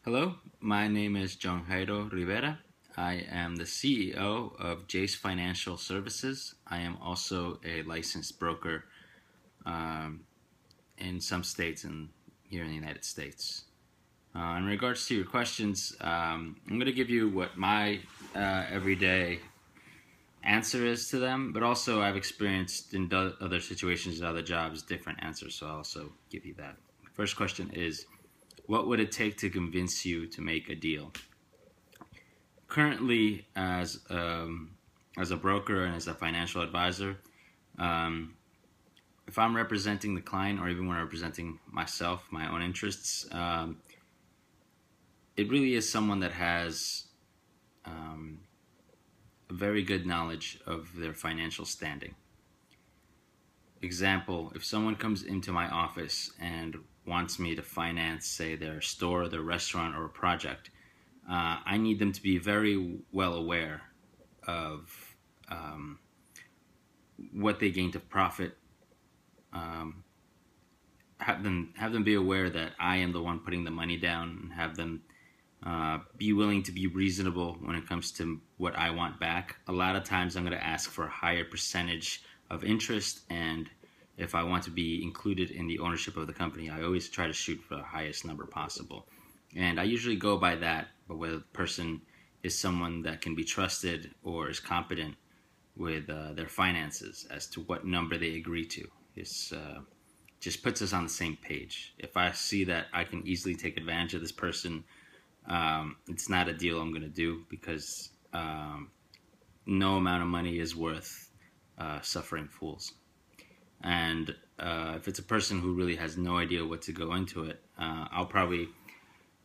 Hello, my name is John Jairo Rivera. I am the CEO of Jace Financial Services. I am also a licensed broker um, in some states and here in the United States. In regards to your questions, I'm going to give you what my everyday answer is to them, but also I've experienced in other situations and other jobs different answers, so I'll also give you that. First question is, what would it take to convince you to make a deal? Currently, as a broker and as a financial advisor, um, if I'm representing the client or even when I'm representing myself, my own interests, it really is someone that has um, a very good knowledge of their financial standing. Example, if someone comes into my office and wants me to finance, say, their store, their restaurant, or a project, I need them to be very well aware of um, what they gain to profit. Um, have them be aware that I am the one putting the money down, and have them be willing to be reasonable when it comes to what I want back. A lot of times, I'm going to ask for a higher percentage of interest, and if I want to be included in the ownership of the company, I always try to shoot for the highest number possible. And I usually go by that, but whether the person is someone that can be trusted or is competent with their finances as to what number they agree to. It's just puts us on the same page. If I see that I can easily take advantage of this person, it's not a deal I'm going to do because no amount of money is worth suffering fools. And if it's a person who really has no idea what to go into it, I'll probably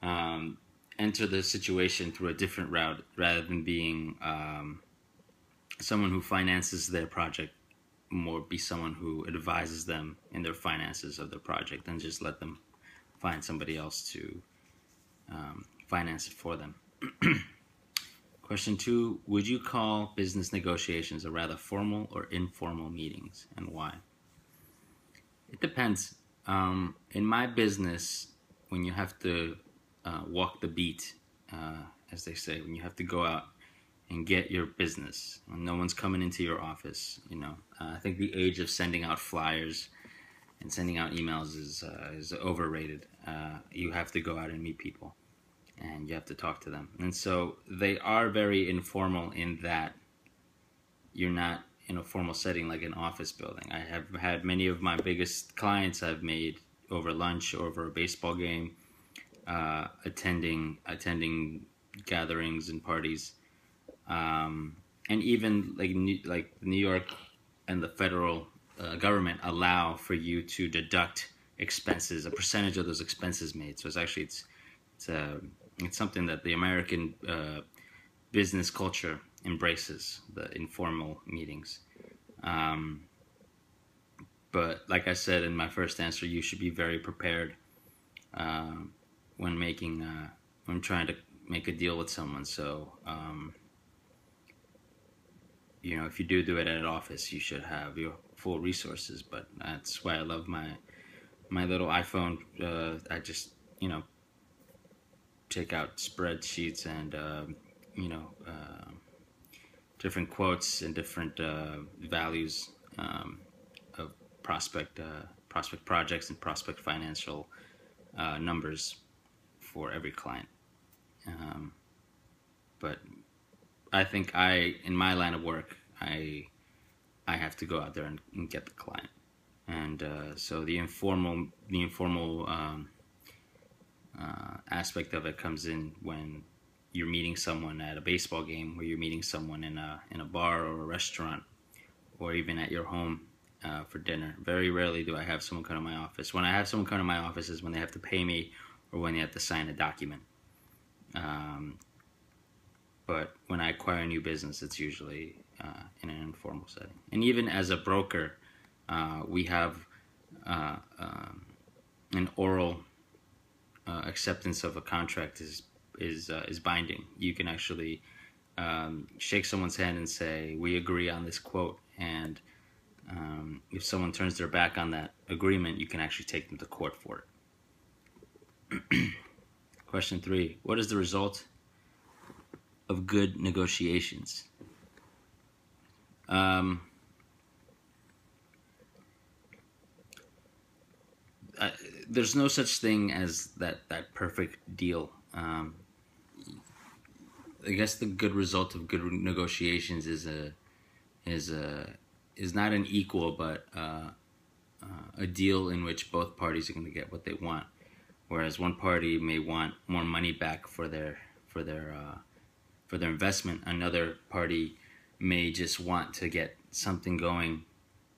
um, enter the situation through a different route rather than being someone who finances their project, more be someone who advises them in their finances of their project and just let them find somebody else to finance it for them. Question two, would you call business negotiations a rather formal or informal meetings, and why? It depends. In my business, when you have to walk the beat, as they say, when you have to go out and get your business, when no one's coming into your office, I think the age of sending out flyers and sending out emails is overrated. You have to go out and meet people, and you have to talk to them. And so they are very informal in that you're not in a formal setting like an office building. I have had many of my biggest clients I've made over lunch, over a baseball game, attending gatherings and parties, and even like New York and the federal government allow for you to deduct expenses, a percentage of those expenses made. So it's uh, it's something that the American business culture embraces, the informal meetings. Um, but like I said in my first answer, you should be very prepared uh, when when trying to make a deal with someone. So if you do it at an office, you should have your full resources. But that's why I love my little iPhone. I just take out spreadsheets and you know uh, different quotes and different values of prospect projects and prospect financial numbers for every client. Um, but I think in my line of work, I have to go out there and get the client, and so the informal aspect of it comes in when you're meeting someone at a baseball game, or you're meeting someone in a bar or a restaurant, or even at your home for dinner. Very rarely do I have someone come to my office. When I have someone come to my office is when they have to pay me or when they have to sign a document. Um, but when I acquire a new business, it's usually in an informal setting. And even as a broker, we have uh, um, an oral acceptance of a contract is binding. You can actually shake someone's hand and say, "We agree on this quote," and if someone turns their back on that agreement, you can actually take them to court for it. Question 3: what is the result of good negotiations? There's no such thing as that perfect deal. I guess the good result of good negotiations is not an equal, but a deal in which both parties are going to get what they want. Whereas one party may want more money back for their investment, another party may just want to get something going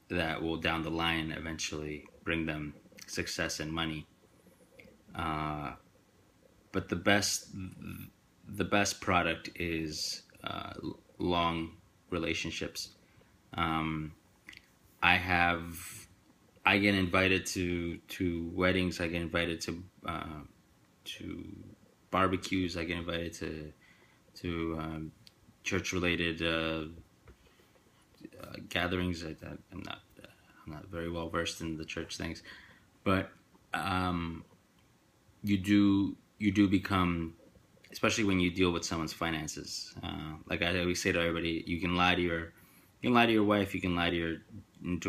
that will down the line eventually bring them success and money. But the best product is long relationships. I get invited to weddings. I get invited to barbecues. I get invited to church related gatherings. I'm not very well versed in the church things, but you do become, especially when you deal with someone's finances. Like I always say to everybody, you can lie to your wife, you can lie to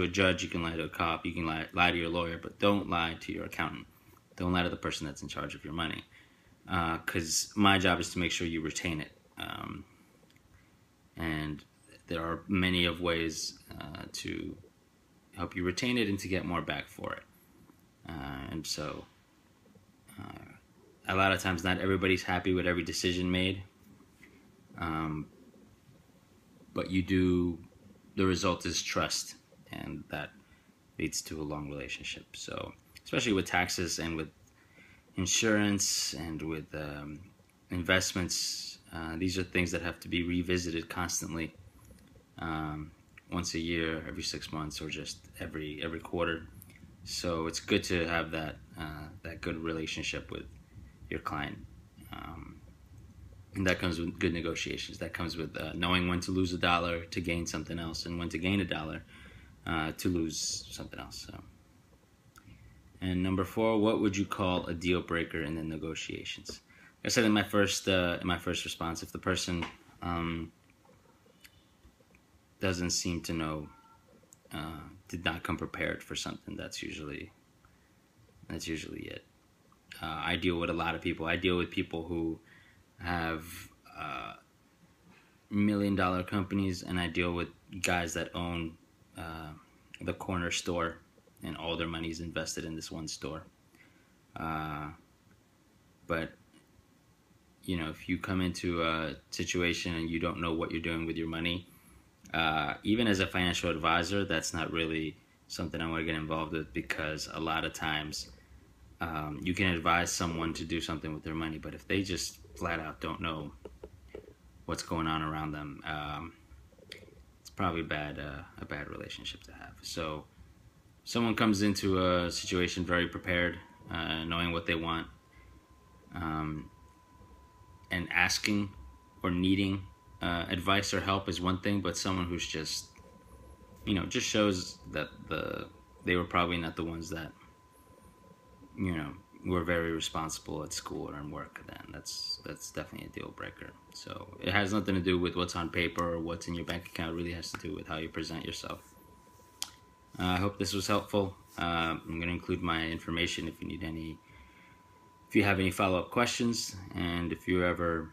a judge, you can lie to a cop, you can lie to your lawyer, but don't lie to your accountant. Don't lie to the person that's in charge of your money. Because my job is to make sure you retain it. And there are many of ways to help you retain it and to get more back for it. And so a lot of times not everybody's happy with every decision made. But the result is trust, and that leads to a long relationship. So especially with taxes and with insurance and with investments, these are things that have to be revisited constantly, once a year, every 6 months, or just every quarter. So it's good to have that good relationship with your client, and that comes with good negotiations. That comes with knowing when to lose $1 to gain something else, and when to gain $1 to lose something else. So. And number 4, what would you call a deal breaker in the negotiations? Like I said in my first response, if the person doesn't seem to know, did not come prepared for something, that's usually it. I deal with a lot of people. I deal with people who have $1 million companies, and I deal with guys that own the corner store, and all their money is invested in this one store. But if you come into a situation and you don't know what you're doing with your money, even as a financial advisor, that's not really something I want to get involved with, because a lot of times you can advise someone to do something with their money, but if they just flat out don't know what's going on around them, it's probably a bad relationship to have. So someone comes into a situation very prepared, knowing what they want, and asking or needing advice or help is one thing, but someone who's just shows that they were probably not the ones that were very responsible at school or in work, then that's definitely a deal breaker. So it has nothing to do with what's on paper or what's in your bank account. It really has to do with how you present yourself. I hope this was helpful. I'm going to include my information if you have any follow-up questions, and if you're ever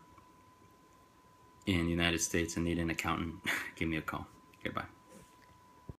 in the United States and need an accountant, give me a call. Okay, bye.